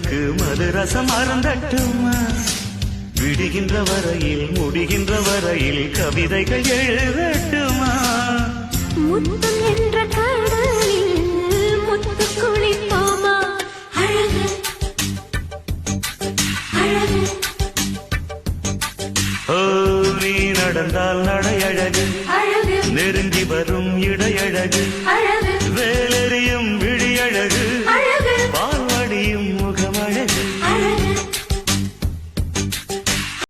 காதலுக்கு மதுரசம் அருந்தட்டுமா விடுகின்ற வரையில் முடிகின்ற வரையில் கவிதைகள் எழுதட்டுமா முத்தம் என்ற கடலில் முத்து குளிப்போமா அழகு அழகு ஓ நீ நடந்தால் நடையழகு அழகு நெருங்கி வரும் இடையழகு அழகு வேலெறியும் விழியழகு அழகு